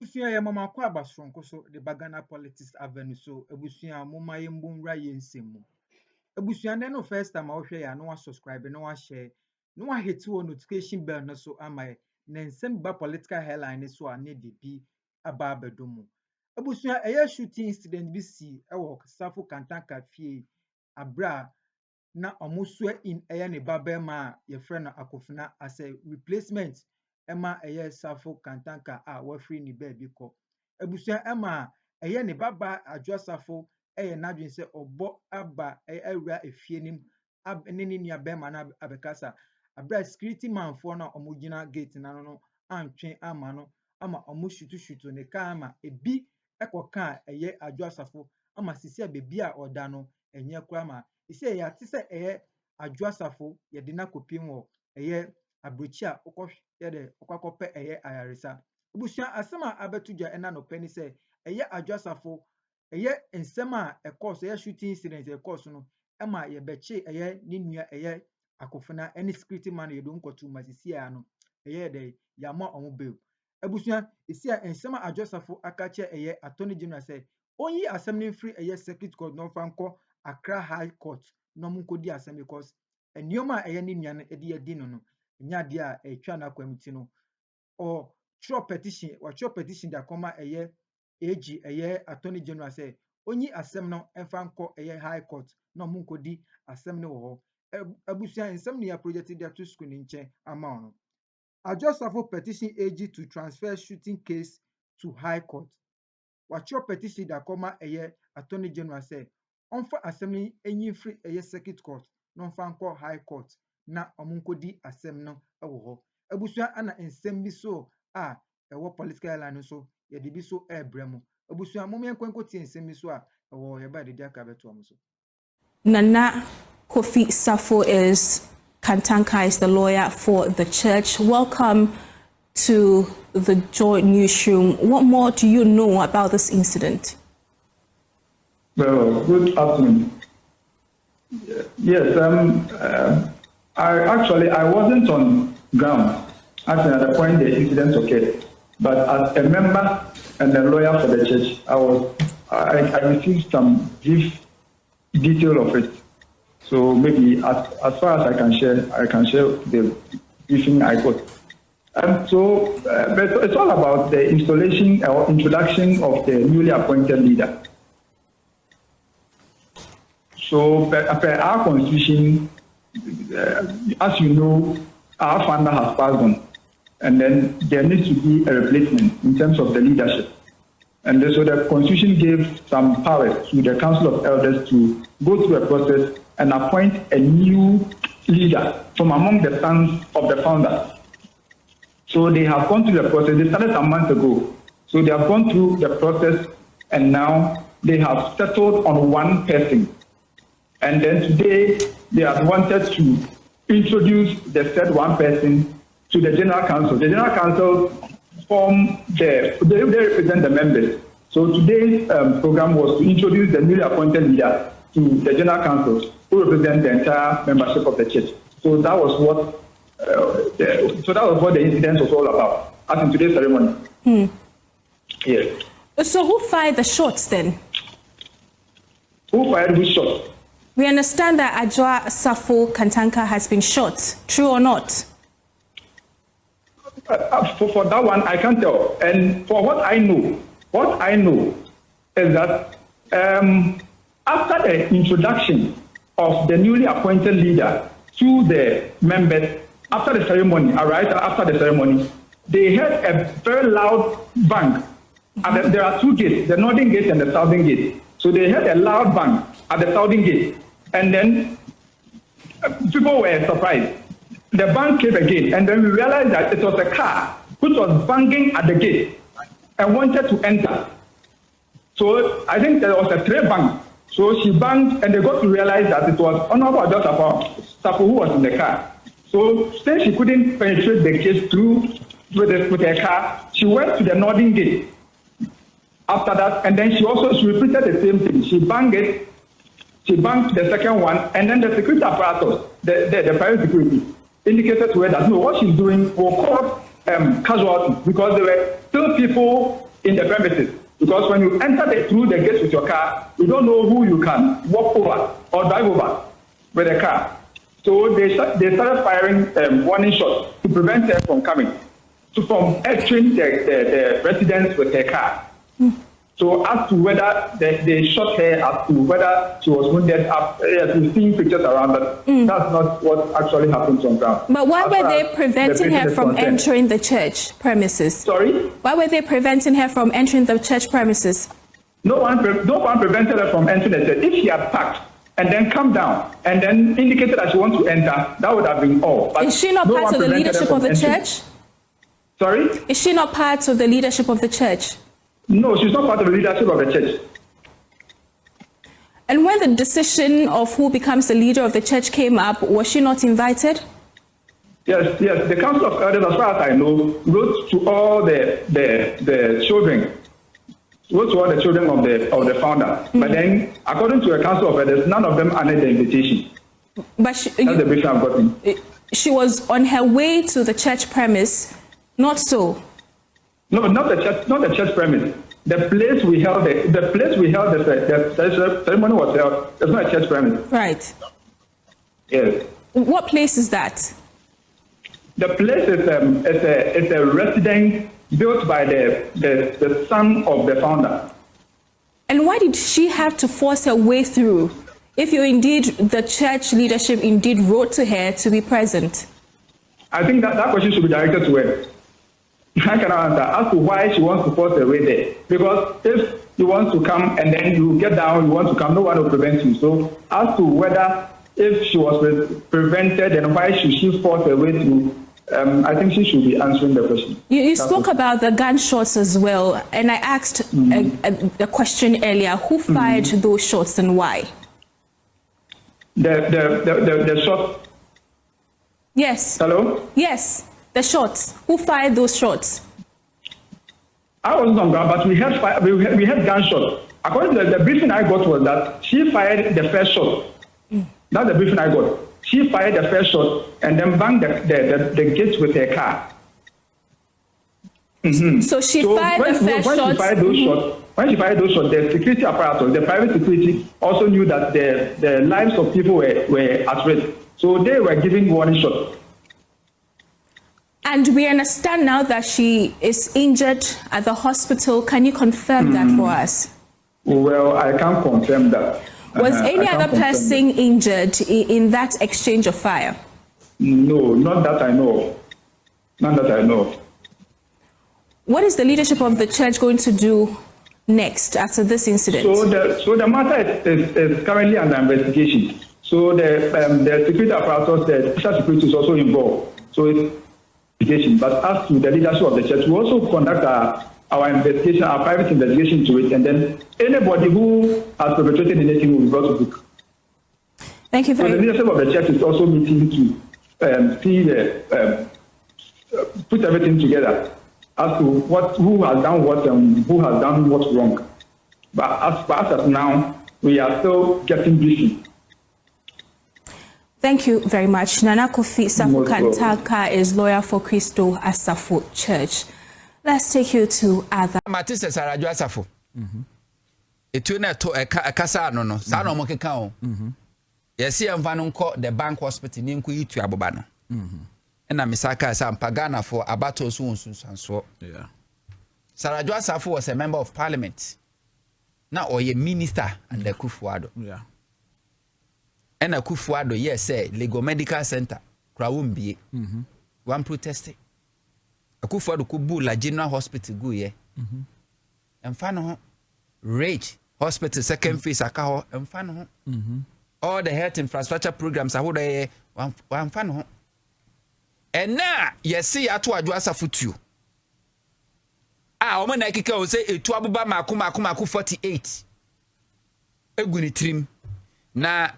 Ebusia ya mama kwa abasronko so the Bagana Politics Avenue so ebusia moma yembu nra yensemu. Ebusia no first time I ya no subscribe no share no hit notification bell no so amaye na nsem ba political headline so ane de bi aba abedomu. Ebusia shooting incident bi si ewo Safo Kantanka fie abra na omusua in ne babema ye friend Akofina as a replacement Emma Safo Kantanka wafri ni baby ko. Ebusia Emma ne baba Adwoa Safo n'adwen se obo aba awura efie nim ne nua bema na abekasa abra security man for na omugina gate na no antwen ama no ama omushutu ne ka ama ebi ekoka Adwoa Safo ama sisi bebi a oda no enye kwa ma ise ya tise Adwoa Safo ye de na kopim wo abrochi a okwakope ayaresa. Ebusia asema abetudwa ena no pani se Adwoa Safo nsem a course shooting incident course no ema ye beche ni nua Akofina any security man ye don kotu masisi ya no de yama omo bail. Ebusia isi a nsem a Adwoa Safo akache attorney general say only assembly free circuit court no fanko Accra High Court no munkodi asem because enioma ni nua no edi no nya de a etwa na kwamti no or through petition da koma AG attorney general say only asem no enfanko High Court no munkodi asem no ho abusia nsem ne ya project dia to school ni nche ama ono. Adwoa Safo petition AG to transfer shooting case to High Court. Through petition da koma attorney general say onfa asem enyi free circuit court no fanko High Court na omunkodi asem no wo ho. Abusia ana nsem bi so ewo political line so ye de bi so bremu. Abusia mom yenkwenko tie nsem bi so ewo ye ba de dia ka beto am so. Nana Kofi Safo is Kantanka is the lawyer for the church. Welcome to the Joy Newsroom. What more do you know about this incident? Well, good afternoon. Yes, I wasn't on ground actually at the point the incident occurred, but as a member and a lawyer for the church, I received some brief detail of it. So maybe as far as I can share the briefing I got. And so but it's all about the installation or introduction of the newly appointed leader. So per our constitution, as you know, our founder has passed on, and then there needs to be a replacement in terms of the leadership. And so the constitution gave some powers to the Council of Elders to go through a process and appoint a new leader from among the sons of the founder. So they have gone through the process. They started some months ago. So they have gone through the process, and now they have settled on one person. And then today, they have wanted to introduce the said one person to the General Council. The General Council they represent the members. So today's program was to introduce the newly appointed leader to the General Council, who represent the entire membership of the church. So that was what the incident was all about, as in today's ceremony. Yes. So who fired the shots then? Who fired which shot? We understand that Adwoa Safo Kantanka has been shot. True or not? For that one, I can't tell. And for what I know is that after the introduction of the newly appointed leader to the members, after the ceremony, they heard a very loud bang. And there are two gates, the northern gate and the southern gate. So they heard a loud bang at the southern gate. And then people were surprised. The bang came again, and then we realized that it was a car which was banging at the gate and wanted to enter. So I think there was a tray bang. So she banged, and they got to realize that it was Honorable Adwoa Safo who was in the car. So since she couldn't penetrate the gate through with her car, she went to the northern gate. After that, and then she repeated the same thing. She banged it. She banged the second one, and then the security apparatus, the private security, indicated to her that no, what she's doing will cause casualties because there were still people in the premises. Because when you enter through the gate with your car, you don't know who you can walk over or drive over with a car. So they started firing warning shots to prevent her from coming, from entering the residence with her car. So as to whether they shot her, as to whether she was wounded, we've seen pictures around that. That's not what actually happened on ground. But why were they preventing her from entering the church premises? Sorry? Why were they preventing her from entering the church premises? No one prevented her from entering the church. If she had parked and then come down and then indicated that she wants to enter, that would have been all. But is she not part of the leadership of the church? Sorry? Is she not part of the leadership of the church? No, she's not part of the leadership of the church. And when the decision of who becomes the leader of the church came up, was she not invited? Yes. The Council of Elders, as far as I know, wrote to all the children, of the founder. But then, according to the Council of Elders, none of them honored the invitation. But that's the briefing I've gotten. She was on her way to the church premise, not so. No, not the church premise. The place we held the ceremony was held. It's not a church premise. Right. Yes. What place is that? The place is a residence built by the son of the founder. And why did she have to force her way through? If the church leadership indeed wrote to her to be present. I think that question should be directed to her. I cannot answer as to why she wants to force her way there. Because if you want to come and then you get down, you want to come, no one will prevent you. So as to whether if she was prevented, then why should she force her way through? I think she should be answering the question. You spoke about the gunshots as well, and I asked a question earlier. Who fired those shots and why? The shot. Yes. Hello? Yes. The shots. Who fired those shots? I wasn't on ground, but we had gunshots. According to the briefing I got was that she fired the first shot. That's the briefing I got. She fired the first shot and then banged the gates with her car. So she fired the first shot. When she fired those shots, the security apparatus, the private security, also knew that the lives of people were at risk. So they were giving warning shots. And we understand now that she is injured at the hospital. Can you confirm that for us? Well, I can't confirm that. Was any other person injured in that exchange of fire? No, not that I know of. Not that I know of. What is the leadership of the church going to do next after this incident? So the matter is currently under investigation. So the security apparatus, the social security is also involved. So it's investigation. But as to the leadership of the church, we also conduct our investigation, our private investigation to it, and then anybody who has perpetrated anything will be brought to book. Thank you very much. So the leadership of the church is also meeting to put everything together as to who has done what and who has done what's wrong. But as far as now, we are still getting busy. Thank you very much. Nana Kofi Safo Kantaka is lawyer for Christo at Safo Church. Let's take you to other. Matisse Sarajwa Safo. Etu na to ekasa no sa no mo keka o. Yes yemfa no nko the bank hospital ni nko yitu aboba no. Na misaka sa mpagana for abato so nsunsanso. Yeah. Sarajwa Safo was a member of parliament. Na oye minister under Kufuado. Yeah. And a Kufuado yes say legal medical center krawumbie. One protest. Kufuado kubu la general hospital go ye. Emfa no rage hospital second phase aka ho emfa no. All the health infrastructure programs ahoda ye emfa no. And na yesi ato Adwoa Safotuo. O man na kika o say etu abuba mako 48. Eguni trim. Na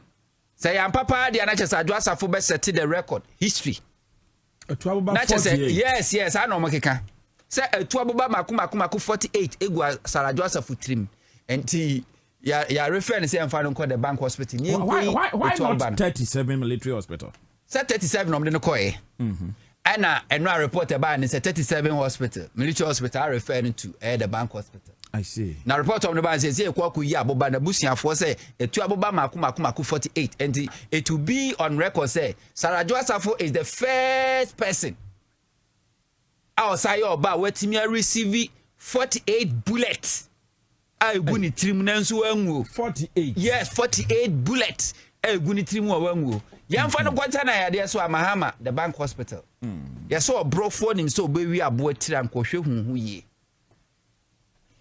say am papa dia na chese Adwoa Safo be set the record history. Etu abuba 48. Yes, I know makeka. Say etu abuba mako 48 egu Adwoa Safo trim. Enti ya refer say am fa no the bank hospital. Why not 37 military hospital? Say 37 no de no koye. and no report about it's a 37 hospital, military hospital are referring to the bank hospital. I see. Now report on the bank says here kwaku ya aboba na busia for say etu aboba maku 48 and it will be on record say Adwoa Safo is the first person outside oba wetimi receive 48 bullets. I guni trim nanso anwo 48. Yes, 48 bullets. Guni trim wanwo. Yamfa no kwanta na yade so Amahama the bank hospital. Yes, so bro for him so be wi abo tira nkohwe hunhu ye.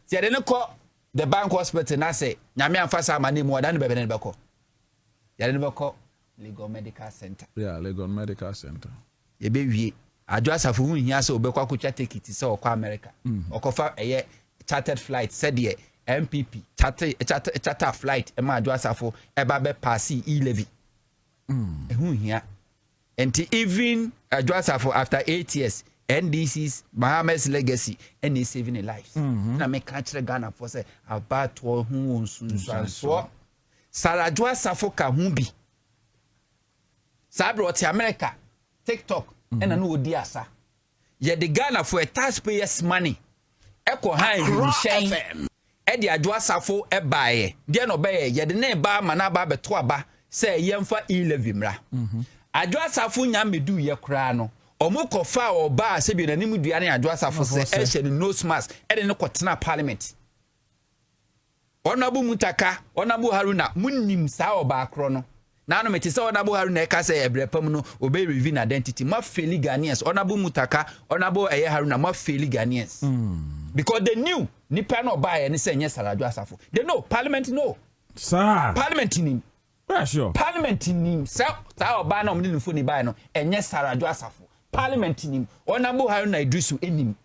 Ti ade ne ko the bank hospital na say nyame amfa sa amane mu oda ne bebe ne beko. Yade ne beko Legon Medical Center. Yeah, Legon Medical Center. Ye be wi Adwoa Safo hu hia so obekwa kwcha ticket se okwa America. Okofa eye chartered flight said the MPP charter flight e ma Adwoa Safo e ba be pass e-levy. Hu hia. And even Adwoa Safo after 8 years NDC's Bahamas legacy and is saving a life. Na me catch the Ghana for say about hu nsunsu so Adwoa Safo ka hu bi. Sabro ti America TikTok and no odi asa. Ye the Ghana for a taxpayers money. Eko high shame. E di Adwoa Safo e bae. De no bae ye de ne ba mana ba beto aba say yemfa e-levy mra. Adwoa Safo nya medu ye kra no. Omo kofa oba se bi nanim dua ne Adwoa Safo se e hye no nose mask e de ne kotena parliament. Onabu Mutaka, Onabu Haruna munnim sa oba akro no. Na no meti se Onabu Haruna e ka se ebrepam no obe reveal identity ma feli Ghanaians. Onabu Mutaka, Onabu Haruna ma feli Ghanaians. Because they knew nipa no buy any say yes Adwoa Safo. They know parliament know. Sir. Parliament in him. Yeah, sure. Parliament in him. Sa oba na omni nfo ni buy no enye Adwoa Safo. Parliament in him. Onabu Haruna Idrisu enim.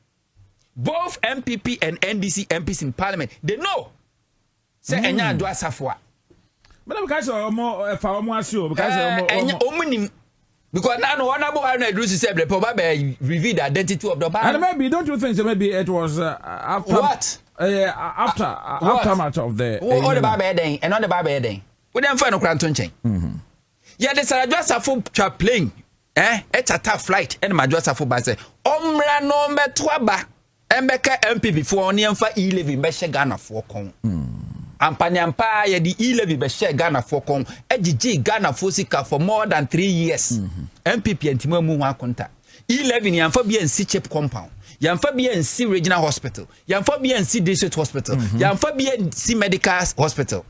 Both MPP and NDC MPs in parliament they know. Say enye Adwoa Safo. But because omo fa omo asio because omo because now no Honorable Haruna Idrisu said the probably reveal the identity of the bank. And maybe don't you think so maybe it was after what? Aftermath of the all the baba heading and on the baba heading. We dem find no kranton chain. Yeah, the Adwoa Safo tra plane. It's a tough flight and Adwoa Safo ba say omra no meto aba embeka MPP for oni emfa e-levy be she Ghana for kon. Ampanyampa ye di e-levy be share Ghana for kon ejiji Ghana for sika for more than 3 years. MPP antima mu ho akonta. E-levy ni amfa bia nsi chip compound. Yamfa bia nsi regional hospital. Yamfa bia nsi district hospital. Yamfa bia nsi medical hospital.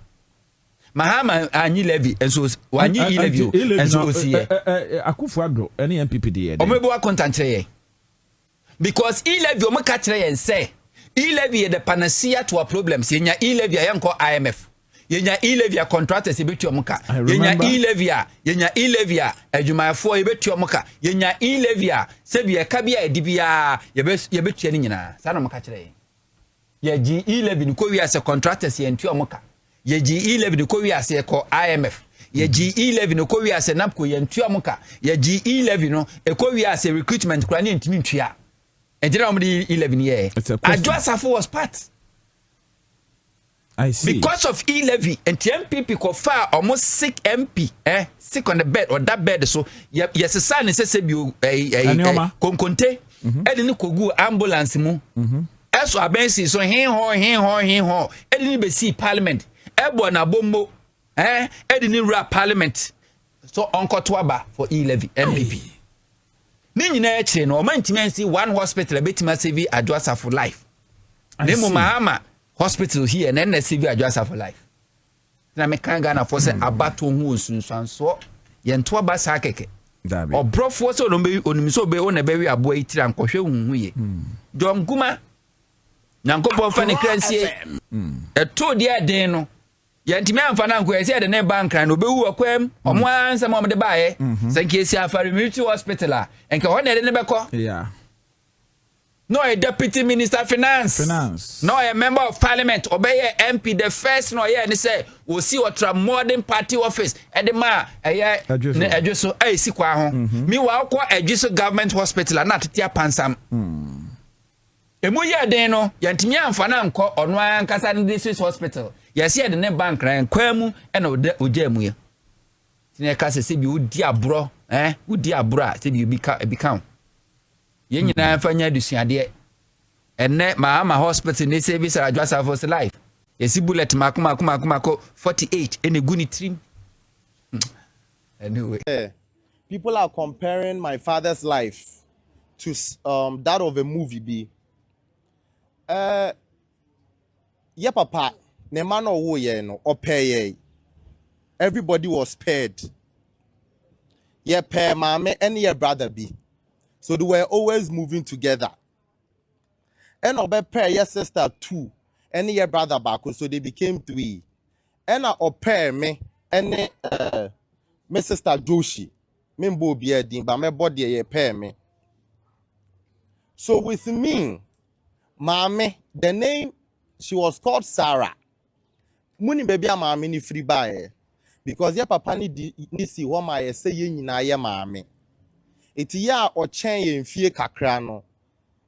Mahama anyi levy enso wanyi e-levy enso osie. Akufo-Addo any MPP dey. Omebo akonta nkyere. Because e-levy o maka kire yen say e-levy the panacea to our problems. Yenya e-levy yanko IMF. Yenya e-levy contractors ebetu omuka. Yenya e-levy adwumayefo ebetu omuka. Yenya e-levy se bia ka bia edibia yebetu ani nyina. Sa na maka kire. Yeji e-levy ni ko wi as contractors yentu omuka. Yeji e-levy ni ko wi as ko IMF. Yeji e-levy ni ko wi as NAPCO yentu omuka. Yeji e-levy no e ko wi as recruitment kura ni ntimi ntua. And you know, 11 years. Adwoa Safo was part. I see. Because of e-levy and MPP ko far almost sick MP, sick on the bed or that bed. So yes, a son is a konkonte. Edini kogu ambulance mu. Eso abensi so hin ho. Edini be see parliament. Ebo na bombo. Edini ra parliament. So onkoto aba for e-levy MPP. Ni nyina ekire no omantimi ansi one hospital betima save Adwoa Safo life. Nemo Mahama hospital here and then save Adwoa Safo life. Na me kan Ghana for say abato hu nsunsanso ye nto aba sa keke. Obrofo so no be onimiso be on be wi abo itira nkohwe hunhu ye. Dom kuma nyankopon fa ne kransie. Eto de den no yantimi amfa na nko ese de ne bank na obewu akwam omo ansa mo de baaye sanke esi afari military hospital enke ho na de ne beko no a deputy minister finance no a member of parliament obeye MP the first no ye ni say o si otra modern party office e de ma eye ne adwoso si kwa ho mi wa akọ adwoso government hospital na tetia pansam emu ye den no yantimi amfa na nko ono ankasa ne district hospital yes here the bank ran kwamu and ojamu ye tine ka se bi odi abro odi abro a se bi become Yen nyina fanya dusuade. Enne ma hospital ne say bi Sir Adwoa Safo's life. Yesi bullet makuma 48 ene guni trim. Anyway. People are comparing my father's life to that of a movie be. Yeah, papa, ne man or no or pay. Everybody was spared. Yeah, pair mama and your brother be. So they were always moving together. And obe pair your sister 2 and your brother back, so they became 3. And I pair me and my sister Joshi. Membo be a din, but my body ye pair me. So with me, mommy, the name she was called Sarah. Muni baby a mommy ni free by because your papa ni si what my say yin na ye mommy. It ya or chain in fear kakrano.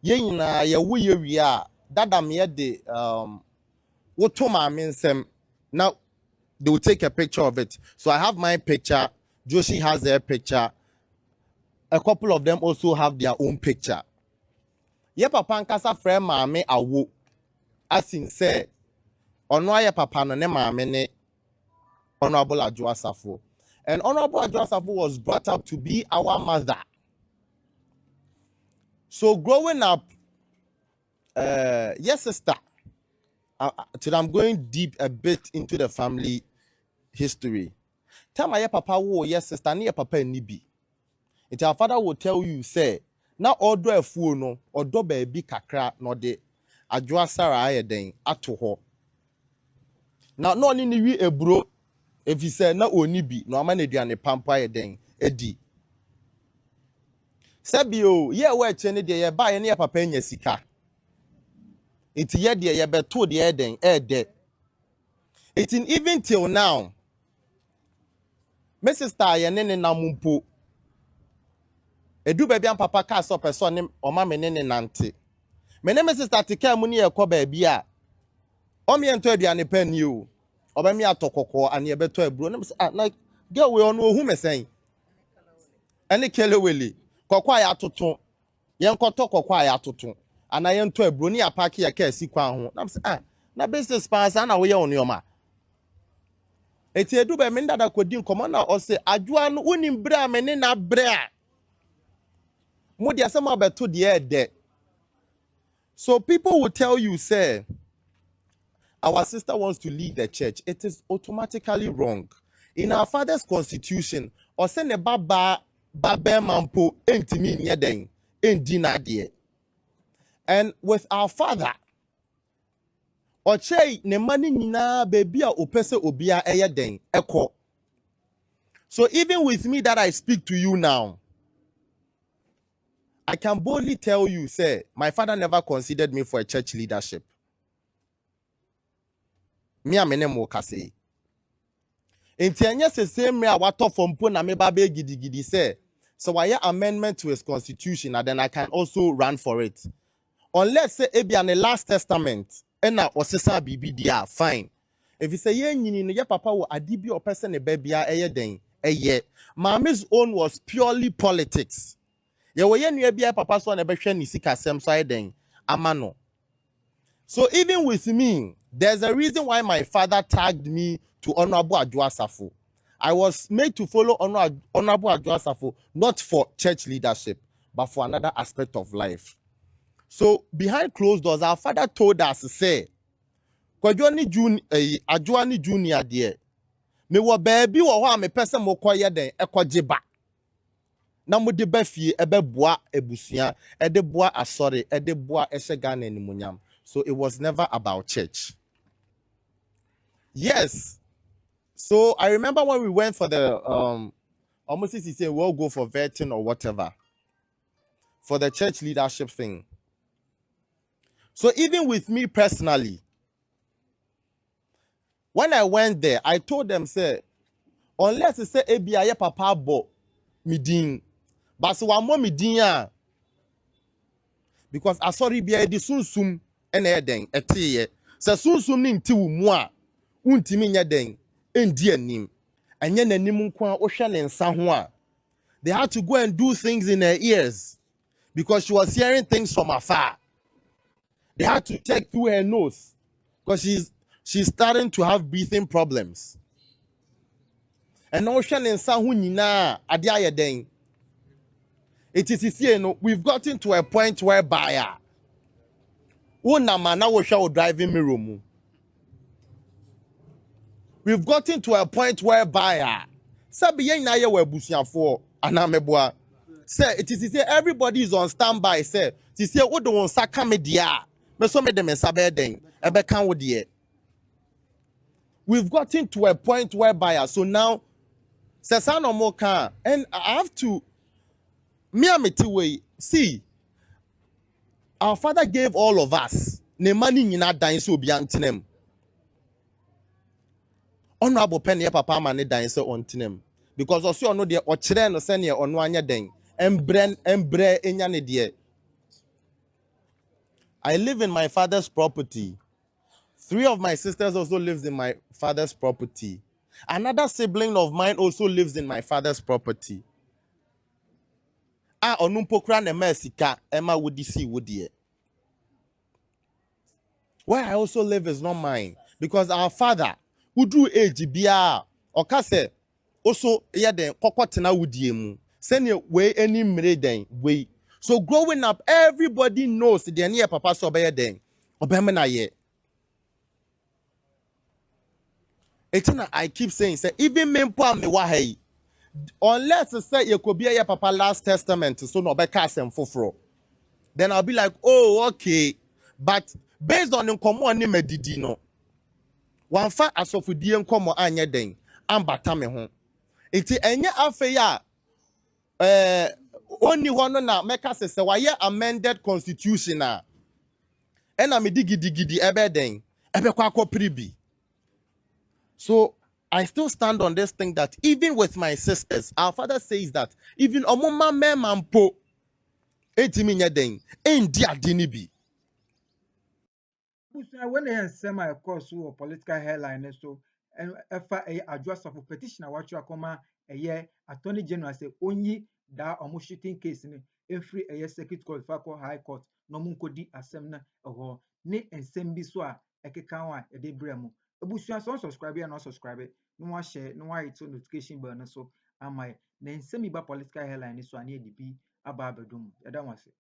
Yin na ye we ya dada me de what to mommy sem now they will take a picture of it. So I have my picture, Joshi has their picture. A couple of them also have their own picture. Ye papa nkasa friend maame awo asin say ono ye papa no ne maame ne Honorable Adwoa Safo. And Honorable Adwoa Safo was brought up to be our mother. So growing up, yes sister, till I'm going deep a bit into the family history. Tell my papa wo yes sister ne papa nibi. It our father will tell you say na odo afuo no odo baabi kakra no de Adwoa Sarah ayeden ato ho na no ni wi eburo if he say na oni bi no ama na duane pampa ayeden edi sabio ye we che ne de ye ba ye ne papa nya sika iti ye de ye beto de eden ede it in even till now my sister ye ne namumpo edu baby and papa ka so person ne oma me ne nante me ne me sister tika mu ne ekọ baby a o me ento aduane pa ni o oba me atokoko ane e beto aburo ne say na girl we ono ohu me sen ane kelewele kokwa ya atoto yen koto kokwa ya atoto ana yen to aburo ni apaki ya ka si kwa ho na say na business pass na we ye ono yoma eti edu be me ndada kodi nkomo na o say Adwoa no unim bra me ne na bra so people will tell you, say, our sister wants to lead the church. It is automatically wrong. In our father's constitution, or send a baba mampo intimi nyeden in dinadie. And with our father, or che ne mani nina bebia opese obia eyeden eko. So even with me that I speak to you now, I can boldly tell you, say, my father never considered me for a church leadership. Me amene mo kase. Entianya se same me awato fompo na me babe gidi say. So I amendment to his constitution and then I can also run for it. Unless say ebi an the last testament ena osesa bibi dia fine. If you say ye nyini no ye papa wo adibi o person e babia eye den eye. Mami's own was purely politics. Papa so na behwe ni sika sem so ayden amano. So even with me, there's a reason why my father tagged me to Honorable Adwoa Safo. I was made to follow Honorable Adwoa Safo not for church leadership, but for another aspect of life. So behind closed doors, our father told us to say, Adwoa ni junior dear. Me wo baby wo ho me pese mo koye den ekojeba. Na mo de ba fie ebe boa ebusia ede boa asori ede boa esegana nimunyam. So it was never about church. Yes. So I remember when we went for the almost he said we'll go for vetting or whatever for the church leadership thing. So even with me personally, when I went there, I told them, say, unless you say ABI papa bo midin. But so one more media because I sorry be a sunsum and eden a tea. So sunsum nin ti umwa untimi nyeden endi nim and yen animum kwa ocean and sanwa. They had to go and do things in their ears because she was hearing things from afar. They had to check through her nose because she's starting to have breathing problems. And ocean in San Hunina, Adia Deng. It is here, we've gotten to a point whereby driving me room. We've gotten to a point whereby say it is here, everybody is on standby. Say it is here, what don't saka media. We've gotten to a point whereby so now Sesano Moka, and I have to see, our father gave all of us ne money in our dying so beyond tinem. Honorable penny papa man dying so on tinem. Because also no dear or children or senior on one ding and bre in yan dear. I live in my father's property. 3 of my sisters also lives in my father's property. Another sibling of mine also lives in my father's property. Onumpokra ne mesika Emma would see would ye. Where I also live is not mine because our father who drew age bia or kase also yaden kokotena wudiemu. Send your way any mreden way. So growing up, everybody knows the near papa so be den. Obemena ye. Etina I keep saying say even mempo me wa hey. Unless say you could be a papa last testament so no be cast and foforo. Then I'll be like, oh, okay. But based on the common name medidi no. One fa asofudi enkomo anye den ambata me ho. Enti enye afe ya oni hono na meka se waye amended constitution na. Ena me digidi ebe den ebe kwa pribi. So I still stand on this thing that even with my sisters, our father says that even omoma memampo etimi nya den endi adini bi. When they semi a course or political hairline, so and Adwoa Safo petition what you come a year attorney general say only that almost shooting case in every a year circuit court, high court, no munkodi assembly or ne and send be so a kekawa a de bremo. A bush subscribe and not subscribe it, no one share, no one it's notification burner so am I then semi ba political hairline so I need to be a barbadum. That was it.